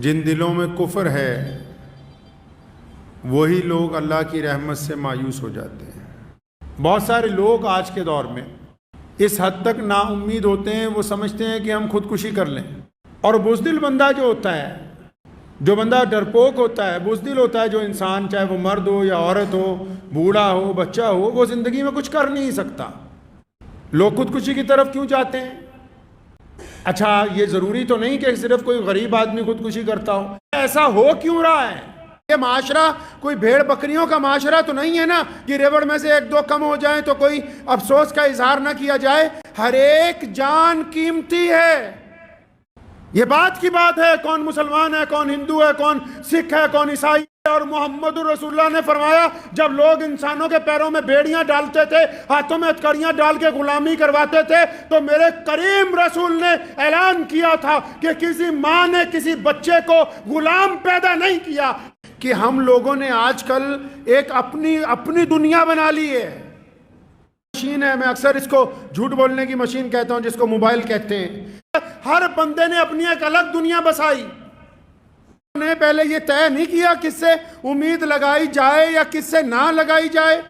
جن دلوں میں کفر ہے وہی لوگ اللہ کی رحمت سے مایوس ہو جاتے ہیں۔ بہت سارے لوگ آج کے دور میں اس حد تک نا امید ہوتے ہیں، وہ سمجھتے ہیں کہ ہم خودکشی کر لیں۔ اور بزدل بندہ جو ہوتا ہے، جو بندہ ڈرپوک ہوتا ہے، بزدل ہوتا ہے جو انسان، چاہے وہ مرد ہو یا عورت ہو، بوڑھا ہو بچہ ہو، وہ زندگی میں کچھ کر نہیں سکتا۔ لوگ خودکشی کی طرف کیوں جاتے ہیں؟ اچھا، یہ ضروری تو نہیں کہ صرف کوئی غریب آدمی خودکشی کرتا ہو، ایسا ہو کیوں رہا ہے؟ یہ معاشرہ کوئی بھیڑ بکریوں کا معاشرہ تو نہیں ہے نا کہ ریوڑ میں سے ایک دو کم ہو جائیں تو کوئی افسوس کا اظہار نہ کیا جائے۔ ہر ایک جان قیمتی ہے، یہ بات کی بات ہے کون مسلمان ہے، کون ہندو ہے، کون سکھ ہے، کون عیسائی ہے۔ اور محمد رسول اللہ نے فرمایا، جب لوگ انسانوں کے پیروں میں بیڑیاں ڈالتے تھے، ہاتھوں میں ہتھکڑیاں ڈال کے غلامی کرواتے تھے، تو میرے کریم رسول نے اعلان کیا تھا کہ کسی ماں نے کسی بچے کو غلام پیدا نہیں کیا۔ کہ ہم لوگوں نے آج کل ایک اپنی دنیا بنا لی ہے۔ مشین ہے، میں اکثر اس کو جھوٹ بولنے کی مشین کہتا ہوں، جس کو موبائل کہتے ہیں۔ ہر بندے نے اپنی ایک الگ دنیا بسائی، نے پہلے یہ طے نہیں کیا کس سے امید لگائی جائے یا کس سے نہ لگائی جائے۔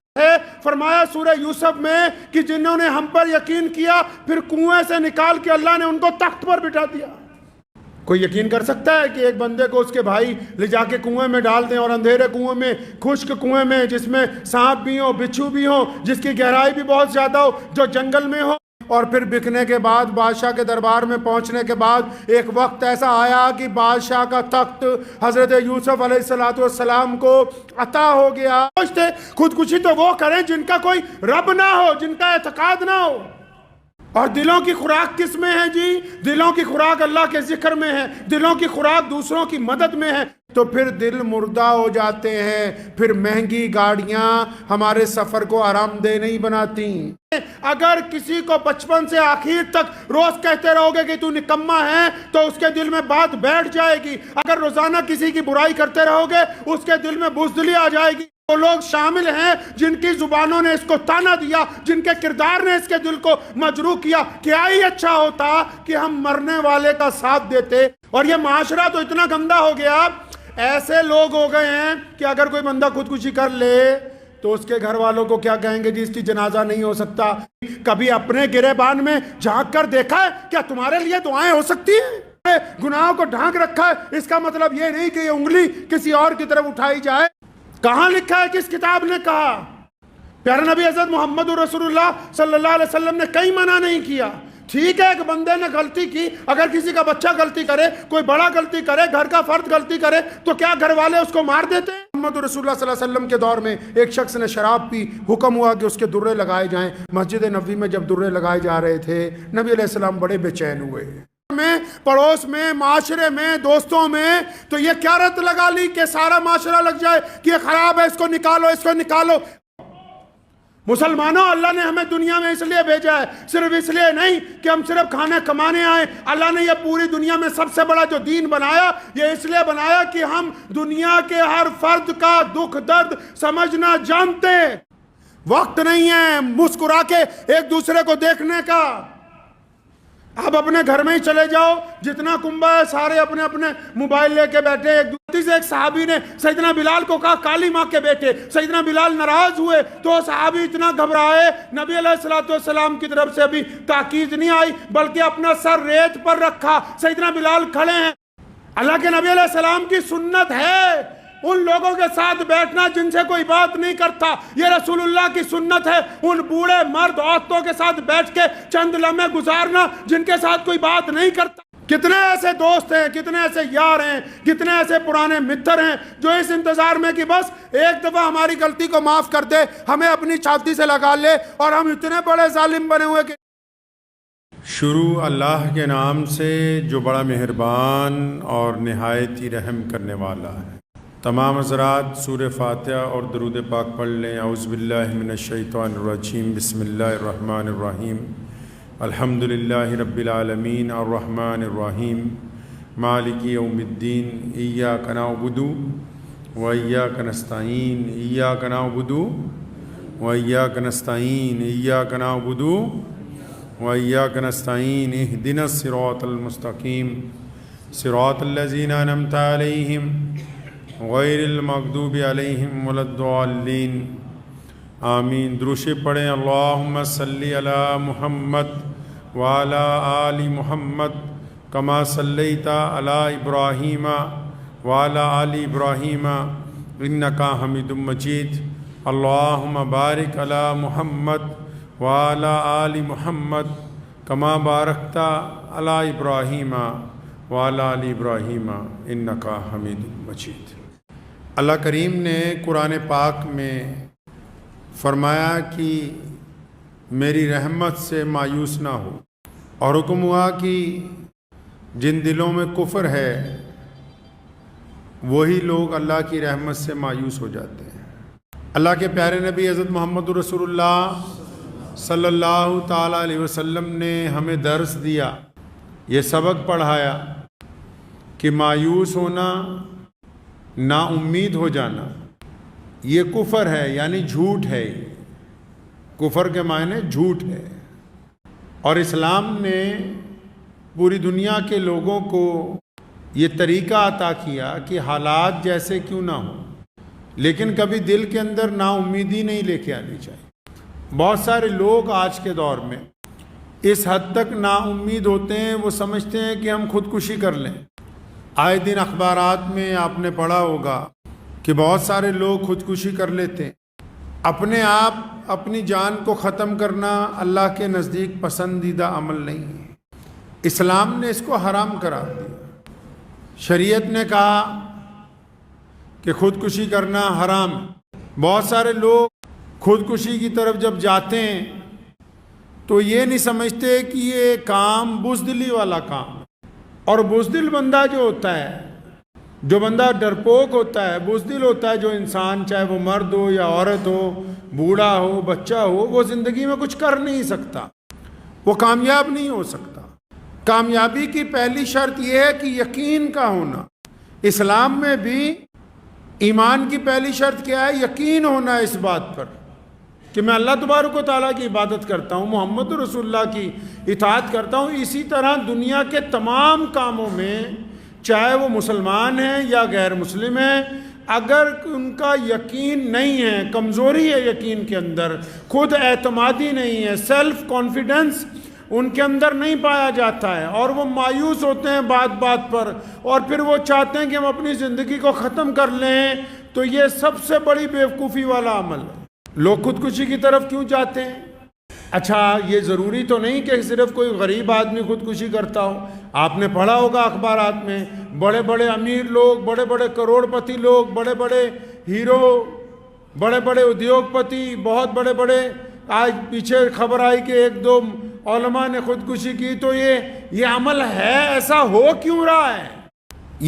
فرمایا سورہ یوسف میں کہ جنہوں نے ہم پر یقین کیا، پھر کنویں سے نکال کے اللہ نے ان کو تخت پر بٹھا دیا۔ کوئی یقین کر سکتا ہے کہ ایک بندے کو اس کے بھائی لے جا کے کنویں میں ڈال دیں، اور اندھیرے کنویں میں، خشک کنویں میں، جس میں سانپ بھی ہو، بچھو بھی ہو، جس کی گہرائی بھی بہت زیادہ ہو، جو جنگل میں ہو، اور پھر بکنے کے بعد، بادشاہ کے دربار میں پہنچنے کے بعد ایک وقت ایسا آیا کہ بادشاہ کا تخت حضرت یوسف علیہ السلام کو عطا ہو گیا۔ خودکشی تو وہ کریں جن کا کوئی رب نہ ہو، جن کا اعتقاد نہ ہو۔ اور دلوں کی خوراک کس میں ہے جی؟ دلوں کی خوراک اللہ کے ذکر میں ہے، دلوں کی خوراک دوسروں کی مدد میں ہے۔ تو پھر دل مردہ ہو جاتے ہیں، پھر مہنگی گاڑیاں ہمارے سفر کو آرام دہ نہیں بناتی۔ اگر کسی کو بچپن سے آخر تک روز کہتے رہو گے کہ تو نکما ہے، تو اس کے دل میں بات بیٹھ جائے گی۔ اگر روزانہ کسی کی برائی کرتے رہو گے، اس کے دل میں بزدلی آ جائے گی۔ وہ لوگ شامل ہیں جن کی زبانوں نے اس کو تانا دیا، جن کے کردار نے اس کے دل کو مجروح کیا۔ کیا ہی اچھا ہوتا کہ ہم مرنے والے کا ساتھ دیتے۔ اور یہ معاشرہ تو اتنا گندا ہو گیا، ایسے لوگ ہو گئے ہیں کہ اگر کوئی بندہ خودکشی کر لے تو اس کے گھر والوں کو کیا کہیں گے؟ جی اس کی جنازہ نہیں ہو سکتا۔ کبھی اپنے گریبان میں جھانک کر دیکھا ہے کیا تمہارے لیے دعائیں ہو سکتی ہیں؟ گناہوں کو ڈھانک رکھا ہے، اس کا مطلب یہ نہیں کہ یہ انگلی کسی اور کی طرف اٹھائی جائے۔ کہاں لکھا ہے؟ کس کتاب نے کہا؟ پیارے نبی حضرت محمد رسول اللہ صلی اللہ علیہ وسلم نے کہیں منع نہیں کیا۔ ٹھیک ہے ایک بندے نے غلطی کی، اگر کسی کا بچہ غلطی کرے، کوئی بڑا غلطی کرے، گھر کا فرد غلطی کرے، تو کیا گھر والے اس کو مار دیتے ہیں؟ محمد رسول اللہ صلی اللہ علیہ وسلم کے دور میں ایک شخص نے شراب پی، حکم ہوا کہ اس کے درے لگائے جائیں۔ مسجد نبوی میں جب درے لگائے جا رہے تھے، نبی علیہ السلام بڑے بے چین ہوئے، میں، پڑوس میں، معاشرے میں، دوستوں میں، تو یہ کیا رت لگا لی کہ سارا معاشرہ لگ جائے کہ یہ خراب ہے، اس کو نکالو، اس کو نکالو۔ مسلمانوں، اللہ نے ہمیں دنیا میں اس لیے بھیجا ہے، صرف اس لیے نہیں کہ ہم صرف کھانے کمانے آئیں۔ اللہ نے یہ پوری دنیا میں سب سے بڑا جو دین بنایا، یہ اس لیے بنایا کہ ہم دنیا کے ہر فرد کا دکھ درد سمجھنا جانتے ہیں۔ وقت نہیں ہے مسکرا کے ایک دوسرے کو دیکھنے کا۔ آپ اپنے گھر میں ہی چلے جاؤ، جتنا کنبہ ہے سارے اپنے اپنے موبائل لے کے بیٹھے۔ ایک صحابی نے سیدنا بلال کو کہا کالی ماں کے بیٹے۔ سیدنا بلال ناراض ہوئے تو صحابی اتنا گھبرائے، نبی علیہ السلام کی طرف سے ابھی تاکید نہیں آئی، بلکہ اپنا سر ریت پر رکھا۔ سیدنا بلال کھڑے ہیں۔ اللہ کے نبی علیہ السلام کی سنت ہے ان لوگوں کے ساتھ بیٹھنا جن سے کوئی بات نہیں کرتا۔ یہ رسول اللہ کی سنت ہے ان بوڑھے مرد عورتوں کے ساتھ بیٹھ کے چند لمحے گزارنا جن کے ساتھ کوئی بات نہیں کرتا۔ کتنے ایسے دوست ہیں، کتنے ایسے یار ہیں، کتنے ایسے پرانے متر ہیں جو اس انتظار میں کہ بس ایک دفعہ ہماری غلطی کو معاف کر دے، ہمیں اپنی چھاتی سے لگا لے، اور ہم اتنے بڑے ظالم بنے ہوئے کہ شروع اللہ کے نام سے جو بڑا مہربان اور نہایت ہی رحم کرنے والا ہے۔ تمام حضرات سورہ فاتحہ اور درود پاک پڑھ لیں۔ اعوذ باللہ من الشیطان الرجیم، بسم اللہ الرحمن الرحیم، الحمدللہ رب العالمین، الرحمن الرحیم، مالک یوم الدین، ایاک نعبد و ایاک نستعین، ایاک نعبد و ایاک نستعین، ایاک نعبد و ایاک نستعین، اہدنا الصراط المستقیم، صراط الذین انعمت علیہم غیر المغضوب علیہم ولا الضالین آمین۔ درود پڑھیں۔ اللہم صلی علی محمد وعلی آل محمد کما صلیت علی ابراہیم وعلی آل ابراہیم انکا حمید مجید۔ اللہم بارک علی محمد وعلی آل محمد کما بارکت علی ابراہیم وعلی آل ابراہیم انکا حمید مجید۔ اللہ کریم نے قرآن پاک میں فرمایا کہ میری رحمت سے مایوس نہ ہو، اور حکم ہوا کہ جن دلوں میں کفر ہے وہی لوگ اللہ کی رحمت سے مایوس ہو جاتے ہیں۔ اللہ کے پیارے نبی حضرت محمد رسول اللہ صلی اللہ تعالیٰ علیہ وسلم نے ہمیں درس دیا، یہ سبق پڑھایا کہ مایوس ہونا، نا امید ہو جانا، یہ کفر ہے، یعنی جھوٹ ہے۔ کفر کے معنی جھوٹ ہے، اور اسلام نے پوری دنیا کے لوگوں کو یہ طریقہ عطا کیا کہ حالات جیسے کیوں نہ ہوں، لیکن کبھی دل کے اندر نا امیدی نہیں لے کے آنی چاہیے۔ بہت سارے لوگ آج کے دور میں اس حد تک نا امید ہوتے ہیں، وہ سمجھتے ہیں کہ ہم خودکشی کر لیں۔ آئے دن اخبارات میں آپ نے پڑھا ہوگا کہ بہت سارے لوگ خودکشی کر لیتے ہیں۔ اپنے آپ اپنی جان کو ختم کرنا اللہ کے نزدیک پسندیدہ عمل نہیں ہے۔ اسلام نے اس کو حرام قرار دیا۔ شریعت نے کہا کہ خودکشی کرنا حرام ہے۔ بہت سارے لوگ خودکشی کی طرف جب جاتے ہیں تو یہ نہیں سمجھتے کہ یہ کام بزدلی والا کام ہے، اور بزدل بندہ جو ہوتا ہے، جو بندہ ڈرپوک ہوتا ہے، بزدل ہوتا ہے جو انسان، چاہے وہ مرد ہو یا عورت ہو، بوڑھا ہو بچہ ہو، وہ زندگی میں کچھ کر نہیں سکتا، وہ کامیاب نہیں ہو سکتا۔ کامیابی کی پہلی شرط یہ ہے کہ یقین کا ہونا۔ اسلام میں بھی ایمان کی پہلی شرط کیا ہے؟ یقین ہونا اس بات پر کہ میں اللہ تبارک و تعالیٰ کی عبادت کرتا ہوں، محمد رسول اللہ کی اطاعت کرتا ہوں۔ اسی طرح دنیا کے تمام کاموں میں، چاہے وہ مسلمان ہیں یا غیر مسلم ہیں، اگر ان کا یقین نہیں ہے، کمزوری ہے یقین کے اندر، خود اعتمادی نہیں ہے، سیلف کانفیڈنس ان کے اندر نہیں پایا جاتا ہے، اور وہ مایوس ہوتے ہیں بات بات پر، اور پھر وہ چاہتے ہیں کہ ہم اپنی زندگی کو ختم کر لیں، تو یہ سب سے بڑی بیوقوفی والا عمل ہے۔ لوگ خودکشی کی طرف کیوں جاتے ہیں؟ اچھا، یہ ضروری تو نہیں کہ صرف کوئی غریب آدمی خودکشی کرتا ہو۔ آپ نے پڑھا ہوگا اخبارات میں، بڑے بڑے امیر لوگ، بڑے بڑے کروڑ پتی لوگ، بڑے بڑے ہیرو، بڑے بڑے ادیوگ پتی، بہت بڑے بڑے، آج پیچھے خبر آئی کہ ایک دو علماء نے خودکشی کی۔ تو یہ عمل ہے، ایسا ہو کیوں رہا ہے؟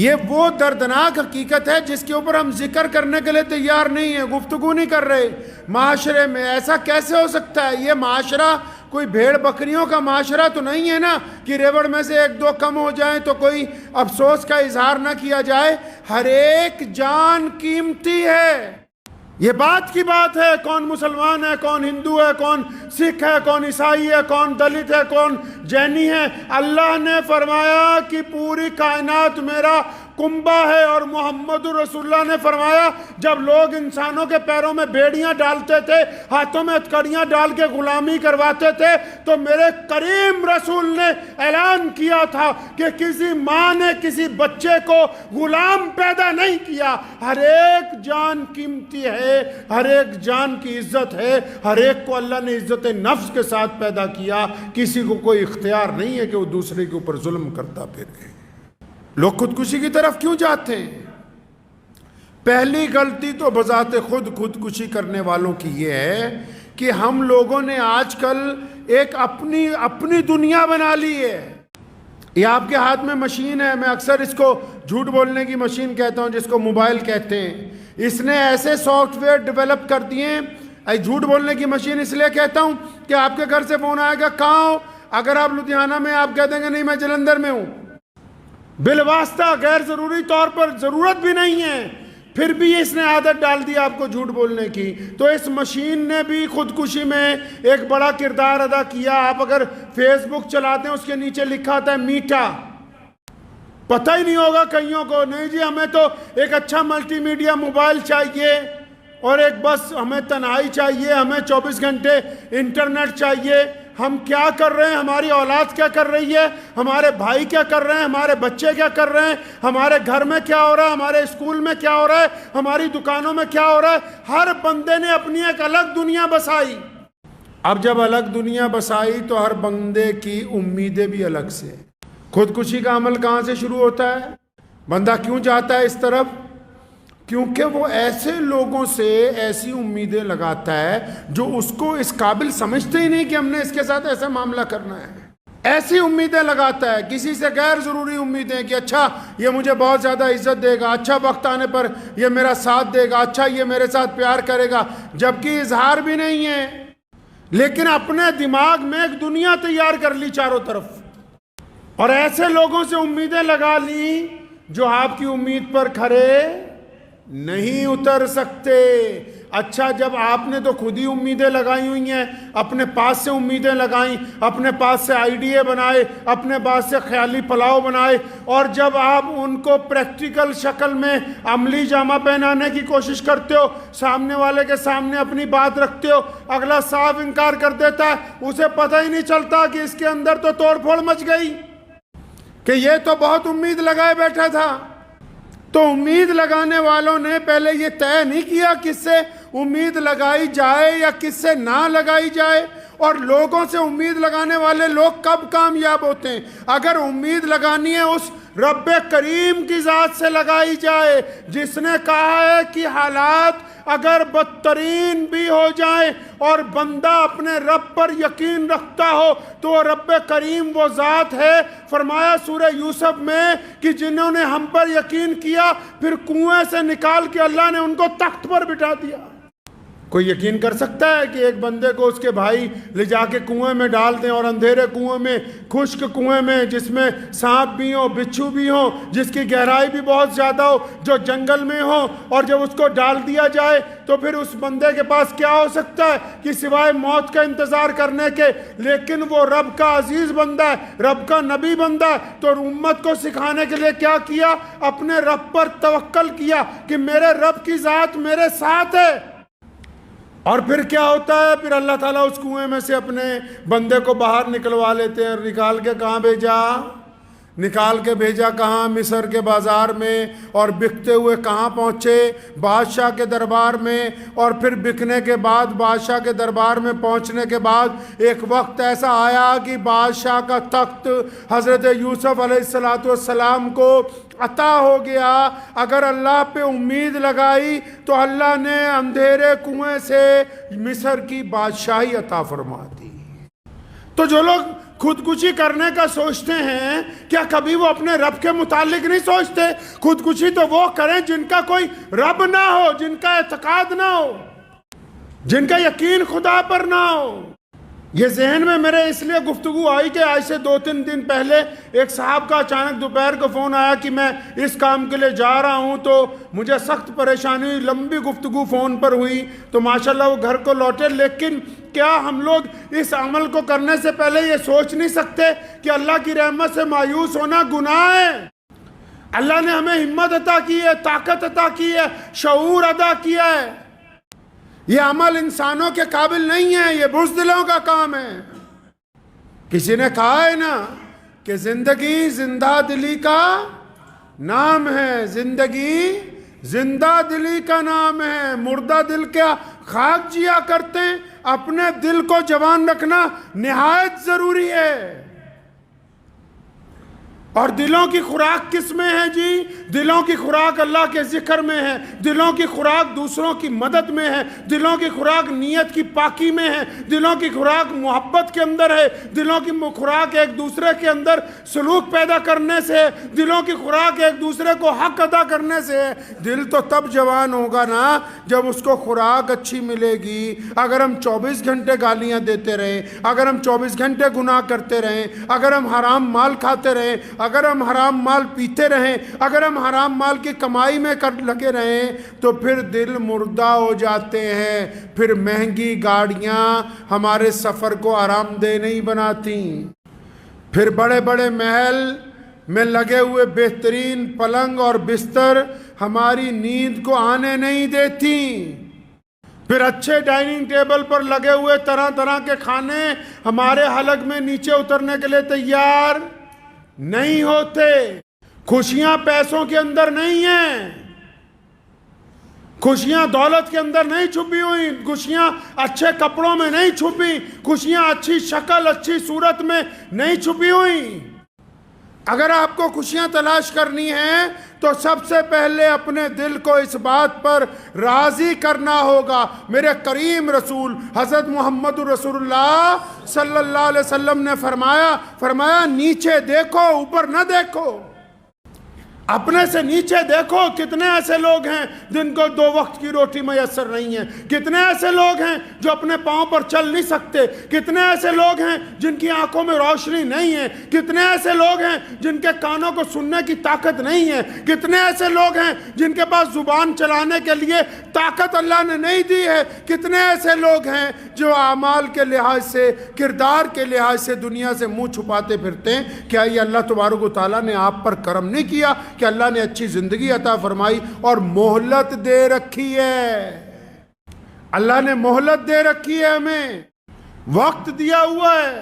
یہ وہ دردناک حقیقت ہے جس کے اوپر ہم ذکر کرنے کے لیے تیار نہیں ہیں، گفتگو نہیں کر رہے۔ معاشرے میں ایسا کیسے ہو سکتا ہے؟ یہ معاشرہ کوئی بھیڑ بکریوں کا معاشرہ تو نہیں ہے نا کہ ریوڑ میں سے ایک دو کم ہو جائیں تو کوئی افسوس کا اظہار نہ کیا جائے۔ ہر ایک جان قیمتی ہے، یہ بات کی بات ہے۔ کون مسلمان ہے، کون ہندو ہے، کون سکھ ہے، کون عیسائی ہے، کون دلت ہے، کون جینی ہے۔ اللہ نے فرمایا کہ پوری کائنات میرا کنبہ ہے، اور محمد رسول اللہ نے فرمایا جب لوگ انسانوں کے پیروں میں بیڑیاں ڈالتے تھے، ہاتھوں میں ہتھکڑیاں ڈال کے غلامی کرواتے تھے، تو میرے کریم رسول نے اعلان کیا تھا کہ کسی ماں نے کسی بچے کو غلام پیدا نہیں کیا۔ ہر ایک جان قیمتی ہے، ہر ایک جان کی عزت ہے، ہر ایک کو اللہ نے عزت نفس کے ساتھ پیدا کیا۔ کسی کو کوئی اختیار نہیں ہے کہ وہ دوسرے کے اوپر ظلم کرتا پھرے۔ لوگ خودکشی کی طرف کیوں جاتے ہیں؟ پہلی غلطی تو بذات خود خودکشی کرنے والوں کی یہ ہے کہ ہم لوگوں نے آج کل ایک اپنی دنیا بنا لی ہے۔ یہ آپ کے ہاتھ میں مشین ہے، میں اکثر اس کو جھوٹ بولنے کی مشین کہتا ہوں، جس کو موبائل کہتے ہیں۔ اس نے ایسے سافٹ ویئر ڈیولپ کر دیے ہیں، جھوٹ بولنے کی مشین اس لیے کہتا ہوں کہ آپ کے گھر سے فون آئے گا، کہاں ہو؟ اگر آپ لدھیانہ میں، آپ کہہ دیں گے نہیں میں جلندھر میں ہوں، بالواسطہ غیر ضروری طور پر، ضرورت بھی نہیں ہے، پھر بھی اس نے عادت ڈال دی آپ کو جھوٹ بولنے کی۔ تو اس مشین نے بھی خودکشی میں ایک بڑا کردار ادا کیا۔ آپ اگر فیس بک چلاتے ہیں، اس کے نیچے لکھا آتا ہے میٹھا، پتہ ہی نہیں ہوگا کئیوں کو، نہیں جی ہمیں تو ایک اچھا ملٹی میڈیا موبائل چاہیے، اور ایک بس ہمیں تنہائی چاہیے، ہمیں 24 گھنٹے انٹرنیٹ چاہیے۔ ہم کیا کر رہے ہیں، ہماری اولاد کیا کر رہی ہے، ہمارے بھائی کیا کر رہے ہیں، ہمارے بچے کیا کر رہے ہیں، ہمارے گھر میں کیا ہو رہا ہے، ہمارے اسکول میں کیا ہو رہا ہے، ہماری دکانوں میں کیا ہو رہا ہے، ہر بندے نے اپنی ایک الگ دنیا بسائی۔ اب جب الگ دنیا بسائی تو ہر بندے کی امیدیں بھی الگ سے۔ خودکشی کا عمل کہاں سے شروع ہوتا ہے؟ بندہ کیوں جاتا ہے اس طرف؟ کیونکہ وہ ایسے لوگوں سے ایسی امیدیں لگاتا ہے جو اس کو اس قابل سمجھتے ہی نہیں کہ ہم نے اس کے ساتھ ایسا معاملہ کرنا ہے۔ ایسی امیدیں لگاتا ہے، کسی سے غیر ضروری امیدیں کہ اچھا یہ مجھے بہت زیادہ عزت دے گا، اچھا وقت آنے پر یہ میرا ساتھ دے گا، اچھا یہ میرے ساتھ پیار کرے گا، جبکہ اظہار بھی نہیں ہے، لیکن اپنے دماغ میں ایک دنیا تیار کر لی چاروں طرف، اور ایسے لوگوں سے امیدیں لگا لی جو آپ کی امید پر کھرے نہیں اتر سکتے۔ اچھا جب آپ نے تو خود ہی امیدیں لگائی ہوئی ہیں، اپنے پاس سے امیدیں لگائیں، اپنے پاس سے آئیڈیا بنائے، اپنے پاس سے خیالی پلاؤ بنائے، اور جب آپ ان کو پریکٹیکل شکل میں عملی جامہ پہنانے کی کوشش کرتے ہو، سامنے والے کے سامنے اپنی بات رکھتے ہو، اگلا صاف انکار کر دیتا ہے، اسے پتہ ہی نہیں چلتا کہ اس کے اندر تو توڑ پھوڑ مچ گئی، کہ یہ تو بہت امید لگائے بیٹھا تھا۔ تو امید لگانے والوں نے پہلے یہ طے نہیں کیا کس سے امید لگائی جائے یا کس سے نہ لگائی جائے، اور لوگوں سے امید لگانے والے لوگ کب کامیاب ہوتے ہیں؟ اگر امید لگانی ہے اس رب کریم کی ذات سے لگائی جائے، جس نے کہا ہے کہ حالات اگر بدترین بھی ہو جائیں اور بندہ اپنے رب پر یقین رکھتا ہو تو رب کریم وہ ذات ہے۔ فرمایا سورہ یوسف میں کہ جنہوں نے ہم پر یقین کیا پھر کنویں سے نکال کے اللہ نے ان کو تخت پر بٹھا دیا۔ کوئی یقین کر سکتا ہے کہ ایک بندے کو اس کے بھائی لے جا کے کنویں میں ڈال دیں، اور اندھیرے کنویں میں، خشک کنویں میں، جس میں سانپ بھی ہوں، بچھو بھی ہوں، جس کی گہرائی بھی بہت زیادہ ہو، جو جنگل میں ہو، اور جب اس کو ڈال دیا جائے تو پھر اس بندے کے پاس کیا ہو سکتا ہے کہ سوائے موت کا انتظار کرنے کے؟ لیکن وہ رب کا عزیز بندہ ہے، رب کا نبی بندہ ہے، تو امت کو سکھانے کے لیے کیا کیا؟ اپنے رب پر توکل کیا کہ میرے رب کی ذات میرے ساتھ ہے۔ اور پھر کیا ہوتا ہے؟ پھر اللہ تعالیٰ اس کنویں میں سے اپنے بندے کو باہر نکلوا لیتے ہیں، اور نکال کے کہاں بھیجا؟ نکال کے بھیجا کہاں؟ مصر کے بازار میں، اور بکتے ہوئے کہاں پہنچے؟ بادشاہ کے دربار میں، اور پھر بکنے کے بعد بادشاہ کے دربار میں پہنچنے کے بعد ایک وقت ایسا آیا کہ بادشاہ کا تخت حضرت یوسف علیہ السلام کو عطا ہو گیا۔ اگر اللہ پہ امید لگائی تو اللہ نے اندھیرے کنویں سے مصر کی بادشاہی عطا فرما دی۔ تو جو لوگ خودکشی کرنے کا سوچتے ہیں، کیا کبھی وہ اپنے رب کے متعلق نہیں سوچتے؟ خودکشی تو وہ کریں جن کا کوئی رب نہ ہو، جن کا اعتقاد نہ ہو، جن کا یقین خدا پر نہ ہو۔ یہ ذہن میں میرے اس لیے گفتگو آئی کہ آج سے 2-3 دن پہلے ایک صاحب کا اچانک دوپہر کو فون آیا کہ میں اس کام کے لیے جا رہا ہوں، تو مجھے سخت پریشانی ہوئی، لمبی گفتگو فون پر ہوئی، تو ماشاءاللہ وہ گھر کو لوٹے۔ لیکن کیا ہم لوگ اس عمل کو کرنے سے پہلے یہ سوچ نہیں سکتے کہ اللہ کی رحمت سے مایوس ہونا گناہ ہے؟ اللہ نے ہمیں ہمت عطا کی ہے، طاقت عطا کی ہے، شعور عطا کیا ہے۔ یہ عمل انسانوں کے قابل نہیں ہے، یہ بزدلوں کا کام ہے۔ کسی نے کہا ہے نا کہ زندگی زندہ دلی کا نام ہے، زندگی زندہ دلی کا نام ہے، مردہ دل کیا خاک جیا کرتے ہیں، اپنے دل کو جوان رکھنا نہایت ضروری ہے۔ اور دلوں کی خوراک کس میں ہے جی؟ دلوں کی خوراک اللہ کے ذکر میں ہے، دلوں کی خوراک دوسروں کی مدد میں ہے، دلوں کی خوراک نیت کی پاکی میں ہے، دلوں کی خوراک محبت کے اندر ہے، دلوں کی خوراک ایک دوسرے کے اندر سلوک پیدا کرنے سے ہے، دلوں کی خوراک ایک دوسرے کو حق ادا کرنے سے ہے۔ دل تو تب جوان ہوگا نا جب اس کو خوراک اچھی ملے گی۔ اگر ہم 24 گھنٹے گالیاں دیتے رہیں، اگر ہم 24 گھنٹے گناہ کرتے رہیں، اگر ہم حرام مال کھاتے رہیں، اگر ہم حرام مال پیتے رہیں، اگر ہم حرام مال کی کمائی میں لگے رہیں، تو پھر دل مردہ ہو جاتے ہیں، پھر مہنگی گاڑیاں ہمارے سفر کو آرام دہ نہیں بناتی، پھر بڑے بڑے محل میں لگے ہوئے بہترین پلنگ اور بستر ہماری نیند کو آنے نہیں دیتی، پھر اچھے ڈائننگ ٹیبل پر لگے ہوئے طرح طرح کے کھانے ہمارے حلق میں نیچے اترنے کے لیے تیار نہیں ہوتے۔ خوشیاں پیسوں کے اندر نہیں ہیں، خوشیاں دولت کے اندر نہیں چھپی ہوئی، خوشیاں اچھے کپڑوں میں نہیں چھپی، خوشیاں اچھی شکل اچھی صورت میں نہیں چھپی ہوئی۔ اگر آپ کو خوشیاں تلاش کرنی ہیں تو سب سے پہلے اپنے دل کو اس بات پر راضی کرنا ہوگا۔ میرے کریم رسول حضرت محمد رسول اللہ صلی اللہ علیہ وسلم نے فرمایا نیچے دیکھو اوپر نہ دیکھو، اپنے سے نیچے دیکھو۔ کتنے ایسے لوگ ہیں جن کو 2 وقت کی روٹی میسر نہیں ہے، کتنے ایسے لوگ ہیں جو اپنے پاؤں پر چل نہیں سکتے، کتنے ایسے لوگ ہیں جن کی آنکھوں میں روشنی نہیں ہے، کتنے ایسے لوگ ہیں جن کے کانوں کو سننے کی طاقت نہیں ہے، کتنے ایسے لوگ ہیں جن کے پاس زبان چلانے کے لیے طاقت اللہ نے نہیں دی ہے، کتنے ایسے لوگ ہیں جو اعمال کے لحاظ سے کردار کے لحاظ سے دنیا سے منہ چھپاتے پھرتے ہیں۔ کیا یہ اللہ تبارک و تعالیٰ نے آپ پر کرم نہیں کیا کہ اللہ نے اچھی زندگی عطا فرمائی اور مہلت دے رکھی ہے؟ اللہ نے مہلت دے رکھی ہے، ہمیں وقت دیا ہوا ہے۔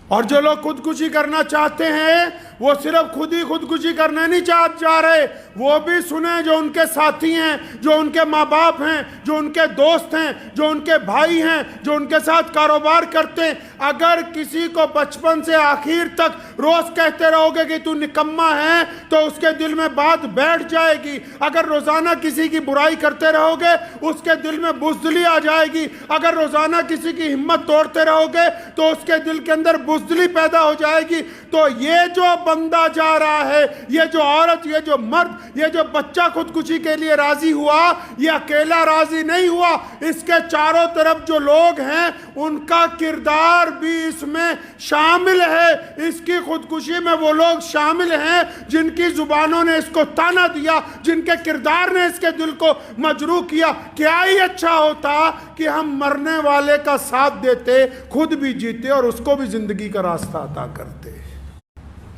اور جو لوگ خودکشی کرنا چاہتے ہیں وہ صرف خود ہی خودکشی کرنے نہیں چاہ رہے، وہ بھی سنیں جو ان کے ساتھی ہیں، جو ان کے ماں باپ ہیں، جو ان کے دوست ہیں، جو ان کے بھائی ہیں، جو ان کے ساتھ کاروبار کرتے ہیں۔ اگر کسی کو بچپن سے آخر تک روز کہتے رہو گے کہ تو نکما ہے تو اس کے دل میں بات بیٹھ جائے گی۔ اگر روزانہ کسی کی برائی کرتے رہو گے اس کے دل میں بزدلی آ جائے گی۔ اگر روزانہ کسی کی ہمت توڑتے رہو گے تو اس کے دل کے اندر بزدلی پیدا ہو جائے گی۔ تو یہ جو بندہ جا رہا ہے، یہ جو عورت، یہ جو مرد، یہ جو بچہ خودکشی کے لیے راضی ہوا، یہ اکیلا راضی نہیں ہوا، اس کے چاروں طرف جو لوگ ہیں ان کا کردار بھی اس میں شامل ہے۔ اس کی خودکشی میں وہ لوگ شامل ہیں جن کی زبانوں نے اس کو تانا دیا، جن کے کردار نے اس کے دل کو مجروح کیا۔ کیا ہی اچھا ہوتا کہ ہم مرنے والے کا ساتھ دیتے، خود بھی جیتے اور اس کو بھی زندگی کا راستہ عطا کرتے۔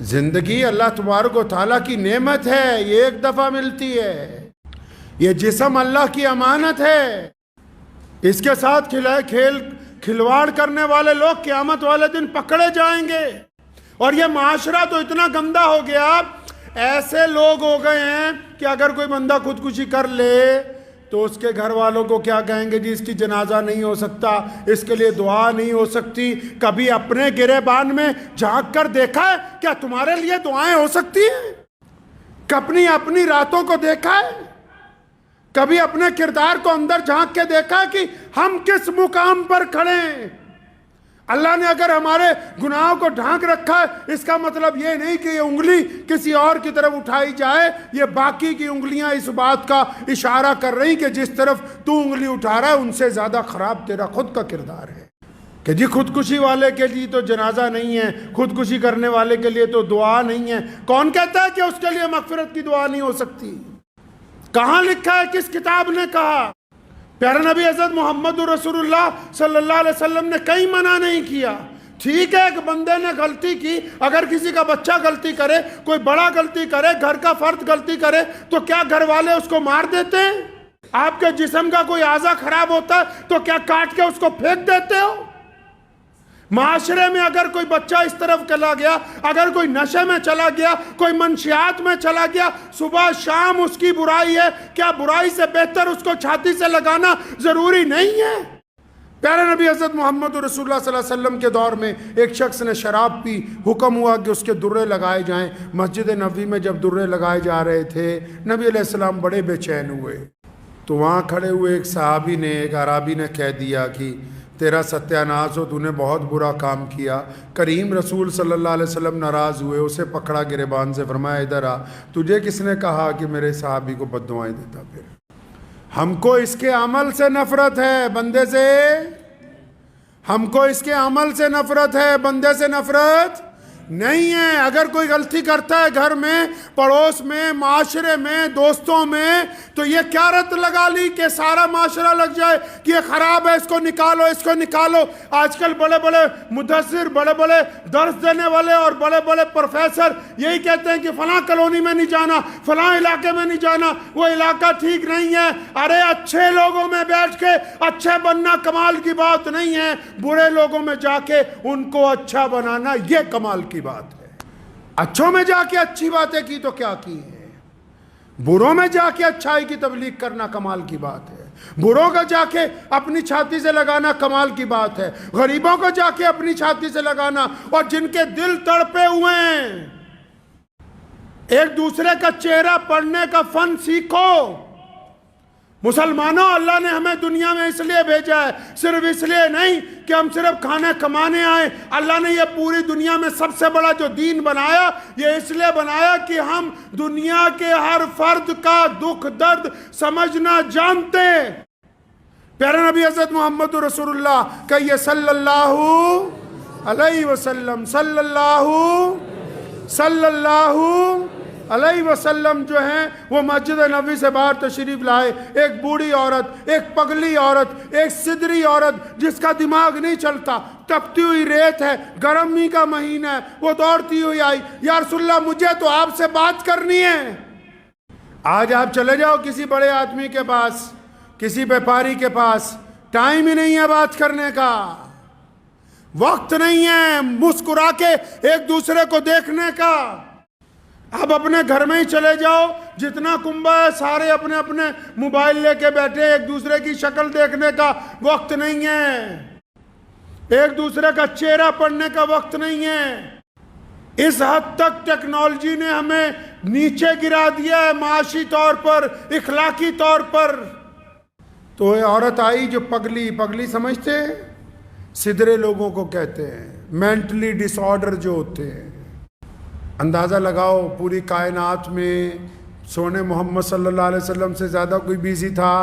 زندگی اللہ تبارک و تعالیٰ کی نعمت ہے، یہ ایک دفعہ ملتی ہے۔ یہ جسم اللہ کی امانت ہے، اس کے ساتھ کھلواڑ کرنے والے لوگ قیامت والے دن پکڑے جائیں گے۔ اور یہ معاشرہ تو اتنا گندا ہو گیا، ایسے لوگ ہو گئے ہیں کہ اگر کوئی بندہ خودکشی کر لے تو اس کے گھر والوں کو کیا کہیں گے؟ جی اس کی جنازہ نہیں ہو سکتا، اس کے لیے دعا نہیں ہو سکتی۔ کبھی اپنے گریبان میں جھانک کر دیکھا ہے کیا تمہارے لیے دعائیں ہو سکتی ہیں؟ اپنی راتوں کو دیکھا ہے؟ کبھی اپنے کردار کو اندر جھانک کے دیکھا کہ ہم کس مقام پر کھڑے ہیں؟ اللہ نے اگر ہمارے گناہوں کو ڈھانک رکھا ہے، اس کا مطلب یہ نہیں کہ یہ انگلی کسی اور کی طرف اٹھائی جائے، یہ باقی کی انگلیاں اس بات کا اشارہ کر رہی کہ جس طرف تو انگلی اٹھا رہا ہے ان سے زیادہ خراب تیرا خود کا کردار ہے۔ کہ جی خودکشی والے کے لیے تو جنازہ نہیں ہے، خودکشی کرنے والے کے لیے تو دعا نہیں ہے۔ کون کہتا ہے کہ اس کے لیے مغفرت کی دعا نہیں ہو سکتی؟ کہاں لکھا ہے؟ کس کتاب نے کہا؟ پیارے نبی حضرت محمد رسول اللہ صلی اللہ علیہ وسلم نے کہیں منع نہیں کیا۔ ٹھیک ہے ایک بندے نے غلطی کی، اگر کسی کا بچہ غلطی کرے، کوئی بڑا غلطی کرے، گھر کا فرد غلطی کرے تو کیا گھر والے اس کو مار دیتے ہیں؟ آپ کے جسم کا کوئی اعضا خراب ہوتا ہے تو کیا کاٹ کے اس کو پھینک دیتے ہو؟ معاشرے میں اگر کوئی بچہ اس طرف چلا گیا، اگر کوئی نشے میں چلا گیا، کوئی منشیات میں چلا گیا، صبح شام اس کی برائی ہے، کیا برائی سے بہتر اس کو چھاتی سے لگانا ضروری نہیں ہے؟ پیارے نبی حضرت محمد رسول اللہ صلی اللہ علیہ وسلم کے دور میں ایک شخص نے شراب پی، حکم ہوا کہ اس کے درے لگائے جائیں۔ مسجد نبوی میں جب درے لگائے جا رہے تھے، نبی علیہ السلام بڑے بے چین ہوئے۔ تو وہاں کھڑے ہوئے ایک صحابی نے، ایک عرابی نے کہہ دیا کہ تیرا ستیہ ناس ہو، تو نے بہت برا کام کیا۔ کریم رسول صلی اللہ علیہ وسلم ناراض ہوئے، اسے پکڑا گریبان سے، فرمایا ادھر آ، تجھے کس نے کہا کہ میرے صحابی کو بد دعائیں دیتا؟ پھر ہم کو اس کے عمل سے نفرت ہے، بندے سے۔ ہم کو اس کے عمل سے نفرت ہے، بندے سے نفرت نہیں ہے۔ اگر کوئی غلطی کرتا ہے گھر میں، پڑوس میں، معاشرے میں، دوستوں میں، تو یہ کیا رت لگا لی کہ سارا معاشرہ لگ جائے کہ یہ خراب ہے، اس کو نکالو، اس کو نکالو۔ آج کل بڑے بڑے مدثر، بڑے بڑے درس دینے والے اور بڑے بڑے پروفیسر یہی کہتے ہیں کہ فلاں کالونی میں نہیں جانا، فلاں علاقے میں نہیں جانا، وہ علاقہ ٹھیک نہیں ہے۔ ارے اچھے لوگوں میں بیٹھ کے اچھے بننا کمال کی بات نہیں ہے، برے لوگوں میں جا کے ان کو اچھا بنانا یہ کمال کی بات ہے۔ اچھوں میں جا کے اچھی باتیں کی تو کیا کی ہے، بروں میں جا کے اچھائی کی تبلیغ کرنا کمال کی بات ہے، بروں کا جا کے اپنی چھاتی سے لگانا کمال کی بات ہے، غریبوں کو جا کے اپنی چھاتی سے لگانا، اور جن کے دل تڑپے ہوئے ہیں ایک دوسرے کا چہرہ پڑھنے کا فن سیکھو۔ مسلمانوں، اللہ نے ہمیں دنیا میں اس لیے بھیجا ہے، صرف اس لیے نہیں کہ ہم صرف کھانے کمانے آئے۔ اللہ نے یہ پوری دنیا میں سب سے بڑا جو دین بنایا، یہ اس لیے بنایا کہ ہم دنیا کے ہر فرد کا دکھ درد سمجھنا جانتے۔ پیارے نبی حضرت محمد رسول اللہ کہیے صلی اللہ علیہ وسلم، صلی اللہ علیہ وسلم جو ہیں وہ مسجد نبوی سے باہر تشریف لائے۔ ایک بوڑھی عورت، ایک پگلی عورت، ایک سدری عورت جس کا دماغ نہیں چلتا، تپتی ہوئی ریت ہے، گرمی کا مہینہ ہے، وہ دوڑتی ہوئی آئی، یا رسول اللہ مجھے تو آپ سے بات کرنی ہے۔ آج آپ چلے جاؤ کسی بڑے آدمی کے پاس، کسی بیپاری کے پاس، ٹائم ہی نہیں ہے بات کرنے کا، وقت نہیں ہے مسکرا کے ایک دوسرے کو دیکھنے کا۔ اب اپنے گھر میں ہی چلے جاؤ، جتنا کنبہ ہے سارے اپنے اپنے موبائل لے کے بیٹھے، ایک دوسرے کی شکل دیکھنے کا وقت نہیں ہے، ایک دوسرے کا چہرہ پڑھنے کا وقت نہیں ہے۔ اس حد تک ٹیکنالوجی نے ہمیں نیچے گرا دیا ہے، معاشی طور پر، اخلاقی طور پر۔ تو یہ عورت آئی جو پگلی سمجھتے ہیں، سدرے لوگوں کو کہتے ہیں، مینٹلی ڈس آرڈر جو ہوتے ہیں۔ اندازہ لگاؤ پوری کائنات میں سونے محمد صلی اللہ علیہ وسلم سے زیادہ کوئی بیزی تھا؟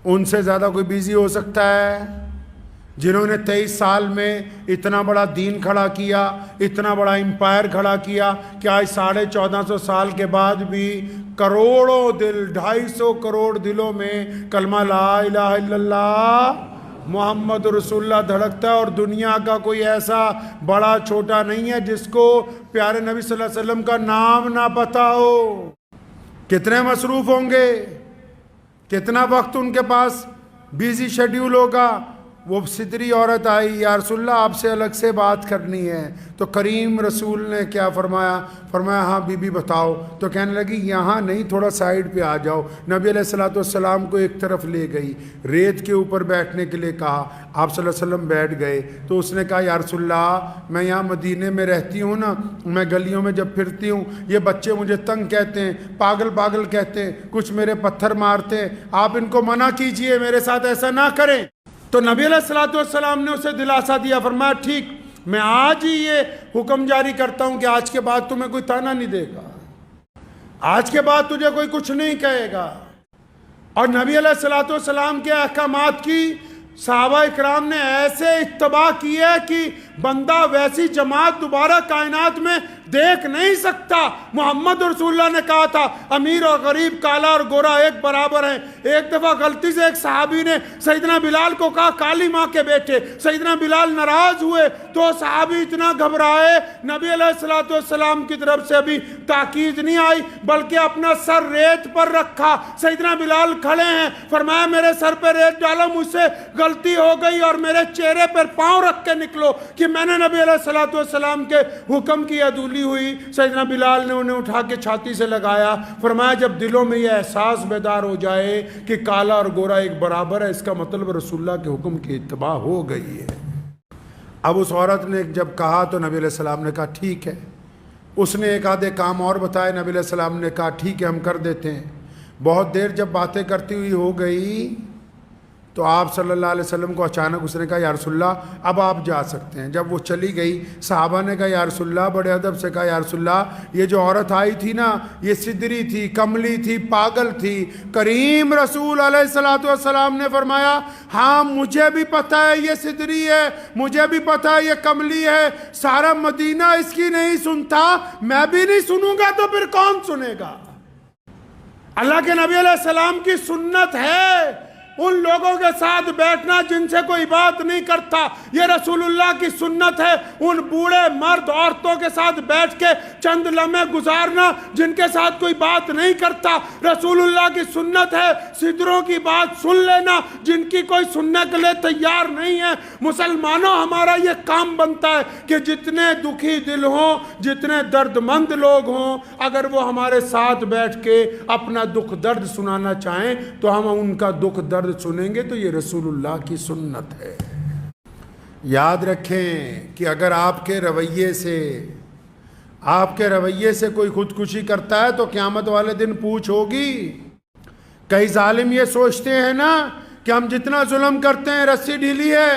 ان سے زیادہ کوئی بیزی ہو سکتا ہے؟ جنہوں نے 23 سال میں اتنا بڑا دین کھڑا کیا، اتنا بڑا امپائر کھڑا کیا کہ آج 1450 سال کے بعد بھی کروڑوں دل، 250 کروڑ دلوں میں کلمہ لا الہ الا اللہ محمد رسول اللہ دھڑکتا ہے، اور دنیا کا کوئی ایسا بڑا چھوٹا نہیں ہے جس کو پیارے نبی صلی اللہ علیہ وسلم کا نام نہ پتہ ہو۔ کتنے مصروف ہوں گے، کتنا وقت ان کے پاس بیزی شیڈیول ہوگا۔ وہ سدری عورت آئی، یا رسول اللہ آپ سے الگ سے بات کرنی ہے۔ تو کریم رسول نے کیا فرمایا؟ فرمایا ہاں بی بی بتاؤ۔ تو کہنے لگی یہاں نہیں، تھوڑا سائیڈ پہ آ جاؤ۔ نبی علیہ السلام کو ایک طرف لے گئی، ریت کے اوپر بیٹھنے کے لیے کہا، آپ صلی اللہ علیہ وسلم بیٹھ گئے۔ تو اس نے کہا یا رسول اللہ میں یہاں مدینے میں رہتی ہوں نا، میں گلیوں میں جب پھرتی ہوں یہ بچے مجھے تنگ کہتے ہیں، پاگل کہتے ہیں، کچھ میرے پتھر مارتے ہیں، آپ ان کو منع کیجئے، میرے ساتھ ایسا نہ کریں۔ تو نبی علیہ السلام نے اسے دلاسا دیا، فرمایا ٹھیک، میں آج ہی یہ حکم جاری کرتا ہوں کہ آج کے بعد تمہیں کوئی تانا نہیں دے گا، آج کے بعد تجھے کوئی کچھ نہیں کہے گا۔ اور نبی علیہ السلام کے احکامات کی صحابہ اکرام نے ایسے اتباع کی ہے کہ بندہ ویسی جماعت دوبارہ کائنات میں دیکھ نہیں سکتا۔ محمد رسول اللہ نے کہا تھا امیر اور غریب، کالا اور گورا ایک برابر ہیں۔ ایک دفعہ غلطی سے ایک صحابی نے سیدنا بلال کو کہا کالی ماں کے بیٹے، سیدنا بلال ناراض ہوئے تو صحابی اتنا گھبرائے، نبی علیہ السلام کی طرف سے ابھی تاکید نہیں آئی بلکہ اپنا سر ریت پر رکھا۔ سیدنا بلال کھڑے ہیں، فرمایا میرے سر پہ ریت ڈالو، مجھ سے غلطی ہو گئی اور میرے چہرے پر پاؤں رکھ کے نکلو کہ میں نے نبی علیہ السلام کے حکم کی عدولی ہوئی۔ سیدنا بلال نے انہیں اٹھا کے چھاتی سے لگایا، فرمایا جب دلوں میں یہ احساس بیدار ہو جائے کہ کالا اور گورا ایک برابر ہے، اس کا مطلب رسول اللہ کے حکم کی اتباع ہو گئی ہے۔ اب اس عورت نے جب کہا تو نبی علیہ السلام نے کہا ٹھیک ہے۔ اس نے ایک آدھے کام اور بتائے، نبی علیہ السلام نے کہا ٹھیک ہے ہم کر دیتے ہیں۔ بہت دیر جب باتیں کرتی ہوئی ہو گئی تو آپ صلی اللہ علیہ وسلم کو اچانک اس نے کہا یا رسول اللہ اب آپ جا سکتے ہیں۔ جب وہ چلی گئی صحابہ نے کہا یا رسول اللہ، بڑے ادب سے کہا یا رسول اللہ یہ جو عورت آئی تھی نا یہ سدری تھی، کملی تھی، پاگل تھی۔ کریم رسول علیہ السلام نے فرمایا ہاں مجھے بھی پتہ ہے یہ سدری ہے، مجھے بھی پتہ ہے یہ کملی ہے، سارا مدینہ اس کی نہیں سنتا، میں بھی نہیں سنوں گا تو پھر کون سنے گا؟ اللہ کے نبی علیہ السلام کی سنت ہے ان لوگوں کے ساتھ بیٹھنا جن سے کوئی بات نہیں کرتا، یہ رسول اللہ کی سنت ہے ان بوڑھے مرد عورتوں کے ساتھ بیٹھ کے چند لمحے گزارنا جن کے ساتھ کوئی بات نہیں کرتا، رسول اللہ کی سنت ہے سدروں کی بات سن لینا جن کی کوئی سننے کے لیے تیار نہیں ہے۔ مسلمانوں ہمارا یہ کام بنتا ہے کہ جتنے دکھی دل ہوں، جتنے درد مند لوگ ہوں، اگر وہ ہمارے ساتھ بیٹھ کے اپنا دکھ درد سنانا چاہیں تو ہم ان کا دکھ درد سنیں گے، تو یہ رسول اللہ کی سنت ہے۔ یاد رکھیں کہ اگر آپ کے رویے سے کوئی خودکشی کرتا ہے تو قیامت والے دن پوچھ ہوگی۔ کئی ظالم یہ سوچتے ہیں نا کہ ہم جتنا ظلم کرتے ہیں رسی ڈھیلی ہے،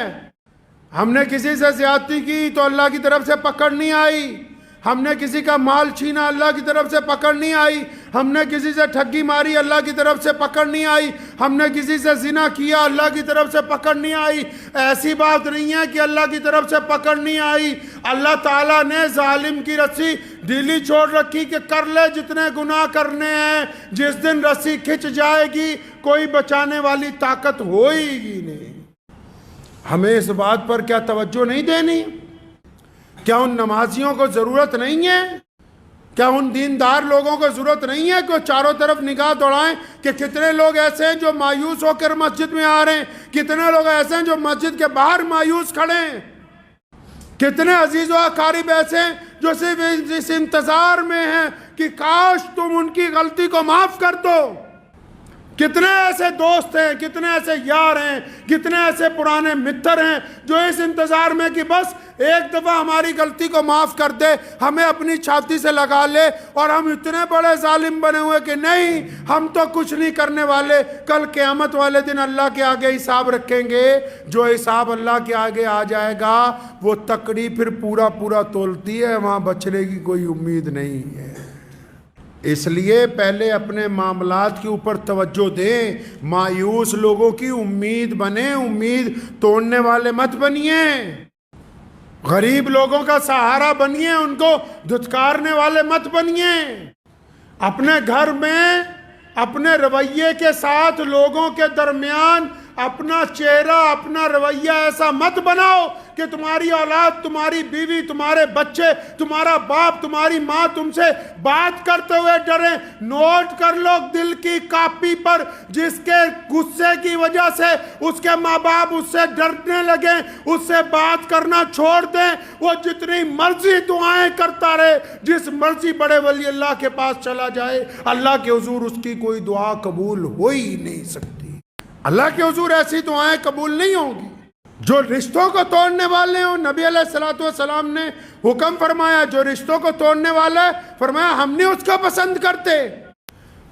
ہم نے کسی سے زیادتی کی تو اللہ کی طرف سے پکڑ نہیں آئی، ہم نے کسی کا مال چھینا اللہ کی طرف سے پکڑ نہیں آئی، ہم نے کسی سے ٹھگی ماری اللہ کی طرف سے پکڑ نہیں آئی، ہم نے کسی سے زنا کیا اللہ کی طرف سے پکڑ نہیں آئی۔ ایسی بات نہیں ہے کہ اللہ کی طرف سے پکڑ نہیں آئی، اللہ تعالیٰ نے ظالم کی رسی ڈھیلی چھوڑ رکھی کہ کر لے جتنے گناہ کرنے ہیں، جس دن رسی کھچ جائے گی کوئی بچانے والی طاقت ہوئی گی نہیں۔ ہمیں اس بات پر کیا توجہ نہیں دینی؟ کیا ان نمازیوں کو ضرورت نہیں ہے؟ کیا ان دیندار لوگوں کو ضرورت نہیں ہے کہ وہ چاروں طرف نگاہ دوڑائیں کہ کتنے لوگ ایسے ہیں جو مایوس ہو کر مسجد میں آ رہے ہیں، کتنے لوگ ایسے ہیں جو مسجد کے باہر مایوس کھڑے ہیں، کتنے عزیز و اقارب ایسے ہیں جو صرف اس انتظار میں ہیں کہ کاش تم ان کی غلطی کو معاف کر دو۔ کتنے ایسے دوست ہیں، کتنے ایسے یار ہیں، کتنے ایسے پرانے متر ہیں جو اس انتظار میں کہ بس ایک دفعہ ہماری غلطی کو معاف کر دے، ہمیں اپنی چھاتی سے لگا لے، اور ہم اتنے بڑے ظالم بنے ہوئے کہ نہیں ہم تو کچھ نہیں کرنے والے، کل قیامت والے دن اللہ کے آگے حساب رکھیں گے۔ جو حساب اللہ کے آگے آ جائے گا وہ تکڑی پھر پورا تولتی ہے، وہاں بچنے کی کوئی امید نہیں ہے۔ اس لیے پہلے اپنے معاملات کے اوپر توجہ دیں، مایوس لوگوں کی امید بنیں، امید توڑنے والے مت بنیے، غریب لوگوں کا سہارا بنیے، ان کو دھتکارنے والے مت بنیے۔ اپنے گھر میں اپنے رویے کے ساتھ لوگوں کے درمیان اپنا چہرہ، اپنا رویہ ایسا مت بناؤ کہ تمہاری اولاد، تمہاری بیوی، تمہارے بچے، تمہارا باپ، تمہاری ماں تم سے بات کرتے ہوئے ڈریں۔ نوٹ کر لو دل کی کاپی پر جس کے غصے کی وجہ سے اس کے ماں باپ اس سے ڈرنے لگیں، اس سے بات کرنا چھوڑ دیں، وہ جتنی مرضی دعائیں کرتا رہے، جس مرضی بڑے ولی اللہ کے پاس چلا جائے، اللہ کے حضور اس کی کوئی دعا قبول ہو ہی نہیں سکتی۔ اللہ کے حضور ایسی دعائیں قبول نہیں ہوں گی۔ جو رشتوں کو توڑنے والے ہوں، نبی علیہ السلام نے حکم فرمایا جو رشتوں کو توڑنے والا ہے، فرمایا ہم نہیں اس کو پسند کرتے۔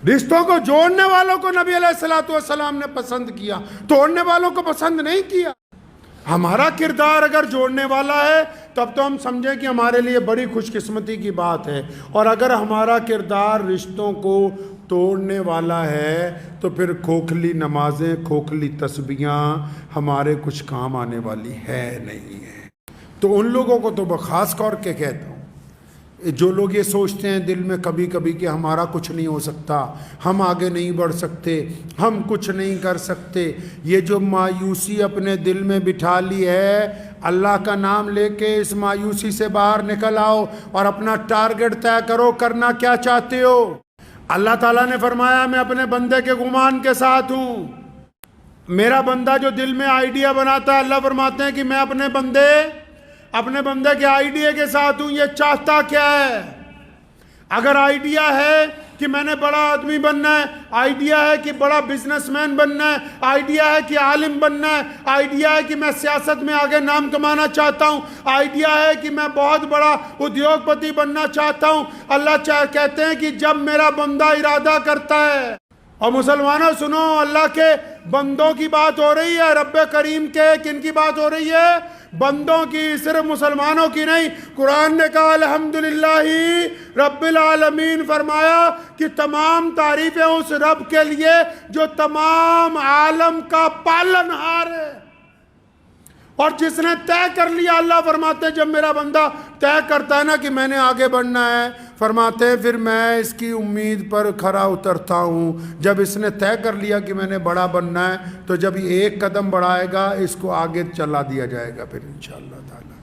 رشتوں کو جوڑنے والوں کو نبی علیہ السلام نے پسند کیا، توڑنے والوں کو پسند نہیں کیا۔ ہمارا کردار اگر جوڑنے والا ہے تب تو ہم سمجھیں کہ ہمارے لیے بڑی خوش قسمتی کی بات ہے، اور اگر ہمارا کردار رشتوں کو توڑنے والا ہے تو پھر کھوکھلی نمازیں، کھوکھلی تسبیحاں ہمارے کچھ کام آنے والی ہے نہیں ہے۔ تو ان لوگوں کو تو خاص طور کے کہتا ہوں جو لوگ یہ سوچتے ہیں دل میں کبھی کبھی کہ ہمارا کچھ نہیں ہو سکتا، ہم آگے نہیں بڑھ سکتے، ہم کچھ نہیں کر سکتے، یہ جو مایوسی اپنے دل میں بٹھا لی ہے، اللہ کا نام لے کے اس مایوسی سے باہر نکل آؤ اور اپنا ٹارگٹ طے کرو، کرنا کیا چاہتے ہو۔ اللہ تعالیٰ نے فرمایا میں اپنے بندے کے گمان کے ساتھ ہوں۔ میرا بندہ جو دل میں آئیڈیا بناتا ہے، اللہ فرماتے ہیں کہ میں اپنے بندے کے آئیڈیا کے ساتھ ہوں۔ یہ چاہتا کیا ہے؟ اگر آئیڈیا ہے کہ میں نے بڑا آدمی بننا ہے، آئیڈیا ہے کہ بڑا بزنس مین بننا ہے، آئیڈیا ہے کہ عالم بننا ہے، آئیڈیا ہے کہ میں سیاست میں آگے نام کمانا چاہتا ہوں، آئیڈیا ہے کہ میں بہت بڑا ادیوگ پتی بننا چاہتا ہوں، اللہ کہتے ہیں کہ جب میرا بندہ ارادہ کرتا ہے، اور مسلمانوں سنو، اللہ کے بندوں کی بات ہو رہی ہے، رب کریم کے کن کی بات ہو رہی ہے؟ بندوں کی، صرف مسلمانوں کی نہیں۔ قرآن نے کہا الحمدللہ رب العالمین، فرمایا کہ تمام تعریفیں اس رب کے لیے جو تمام عالم کا پالنہار ہے، اور جس نے طے کر لیا۔ اللہ فرماتے ہیں جب میرا بندہ طے کرتا ہے نا کہ میں نے آگے بڑھنا ہے، فرماتے ہیں پھر میں اس کی امید پر کھرا اترتا ہوں۔ جب اس نے طے کر لیا کہ میں نے بڑا بننا ہے تو جب یہ ایک قدم بڑھائے گا اس کو آگے چلا دیا جائے گا پھر انشاءاللہ تعالی۔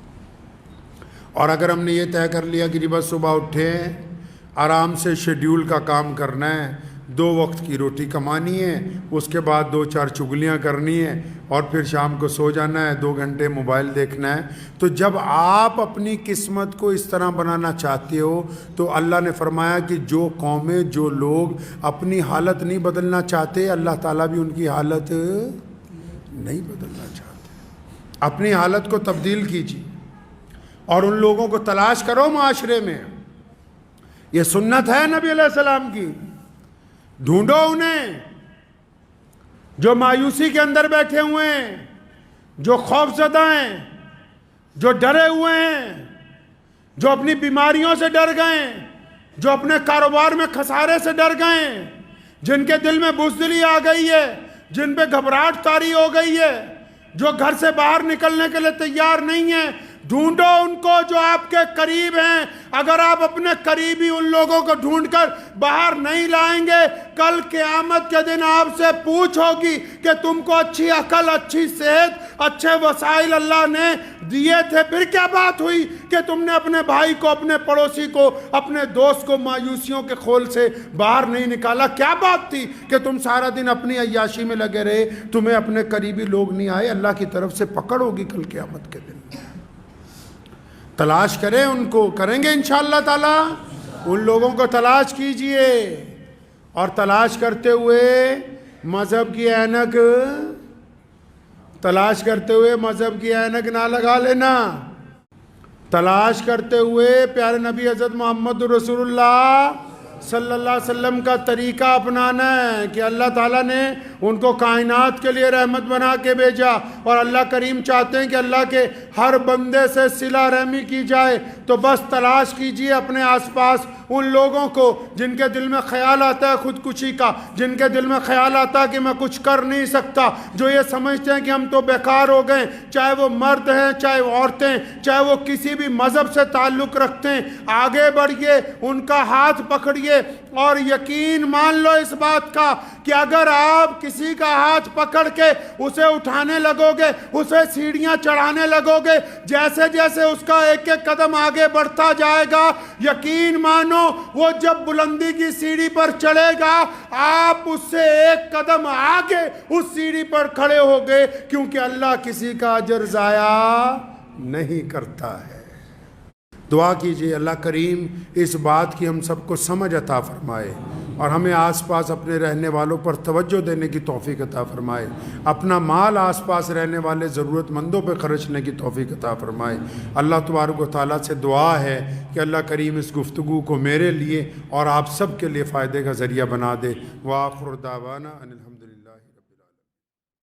اور اگر ہم نے یہ طے کر لیا کہ بس صبح اٹھیں، آرام سے شیڈیول کا کام کرنا ہے، 2 وقت کی روٹی کمانی ہے، اس کے بعد 2-4 چگلیاں کرنی ہے، اور پھر شام کو سو جانا ہے، 2 گھنٹے موبائل دیکھنا ہے، تو جب آپ اپنی قسمت کو اس طرح بنانا چاہتے ہو تو اللہ نے فرمایا کہ جو قومیں، جو لوگ اپنی حالت نہیں بدلنا چاہتے، اللہ تعالیٰ بھی ان کی حالت نہیں بدلنا چاہتے۔ اپنی حالت کو تبدیل کیجیے اور ان لوگوں کو تلاش کرو معاشرے میں۔ یہ سنت ہے نبی علیہ السلام کی، ڈھونڈو انہیں جو مایوسی کے اندر بیٹھے ہوئے ہیں، جو خوف زدہ ہیں، جو ڈرے ہوئے ہیں، جو اپنی بیماریوں سے ڈر گئے ہیں، جو اپنے کاروبار میں خسارے سے ڈر گئے ہیں، جن کے دل میں بزدلی آ گئی ہے، جن پہ گھبراہٹ طاری ہو گئی ہے، جو گھر سے باہر نکلنے کے لیے تیار نہیں ہیں۔ ڈھونڈو ان کو جو آپ کے قریب ہیں۔ اگر آپ اپنے قریبی ان لوگوں کو ڈھونڈ کر باہر نہیں لائیں گے، کل قیامت کے دن آپ سے پوچھ ہوگی کہ تم کو اچھی عقل، اچھی صحت، اچھے وسائل اللہ نے دیے تھے، پھر کیا بات ہوئی کہ تم نے اپنے بھائی کو، اپنے پڑوسی کو، اپنے دوست کو مایوسیوں کے خول سے باہر نہیں نکالا؟ کیا بات تھی کہ تم سارا دن اپنی عیاشی میں لگے رہے، تمہیں اپنے قریبی لوگ نہیں آئے؟ اللہ کی طرف سے پکڑ ہوگی کل قیامت کے دن۔ تلاش کریں ان کو، کریں گے انشاءاللہ تعالی۔ ان لوگوں کو تلاش کیجئے، اور تلاش کرتے ہوئے مذہب کی اینک، تلاش کرتے ہوئے مذہب کی اینک نہ لگا لینا۔ تلاش کرتے ہوئے پیارے نبی حضرت محمد رسول اللہ صلی اللہ علیہ وسلم کا طریقہ اپنانا ہے کہ اللہ تعالیٰ نے ان کو کائنات کے لیے رحمت بنا کے بھیجا، اور اللہ کریم چاہتے ہیں کہ اللہ کے ہر بندے سے صلہ رحمی کی جائے۔ تو بس تلاش کیجئے اپنے آس پاس ان لوگوں کو جن کے دل میں خیال آتا ہے خودکشی کا، جن کے دل میں خیال آتا ہے کہ میں کچھ کر نہیں سکتا، جو یہ سمجھتے ہیں کہ ہم تو بیکار ہو گئے، چاہے وہ مرد ہیں، چاہے وہ عورتیں، چاہے وہ کسی بھی مذہب سے تعلق رکھتے ہیں۔ آگے بڑھئے، ان کا ہاتھ پکڑیے، اور یقین مان لو اس بات کا کہ اگر آپ کسی کا ہاتھ پکڑ کے اسے اٹھانے لگو گے، اسے سیڑھیاں چڑھانے لگو گے، جیسے جیسے اس کا ایک ایک قدم آگے بڑھتا جائے گا، یقین مانو وہ جب بلندی کی سیڑھی پر چڑھے گا، آپ اس سے ایک قدم آگے اس سیڑھی پر کھڑے ہو گئے، کیونکہ اللہ کسی کا اجر ضائع نہیں کرتا ہے۔ دعا کیجئے اللہ کریم اس بات کی ہم سب کو سمجھ عطا فرمائے، اور ہمیں آس پاس اپنے رہنے والوں پر توجہ دینے کی توفیق عطا فرمائے، اپنا مال آس پاس رہنے والے ضرورت مندوں پہ خرچنے کی توفیق عطا فرمائے۔ اللہ تبارک و تعالیٰ سے دعا ہے کہ اللہ کریم اس گفتگو کو میرے لیے اور آپ سب کے لیے فائدے کا ذریعہ بنا دے۔ وآخر دعوانا ان الحمدللہ۔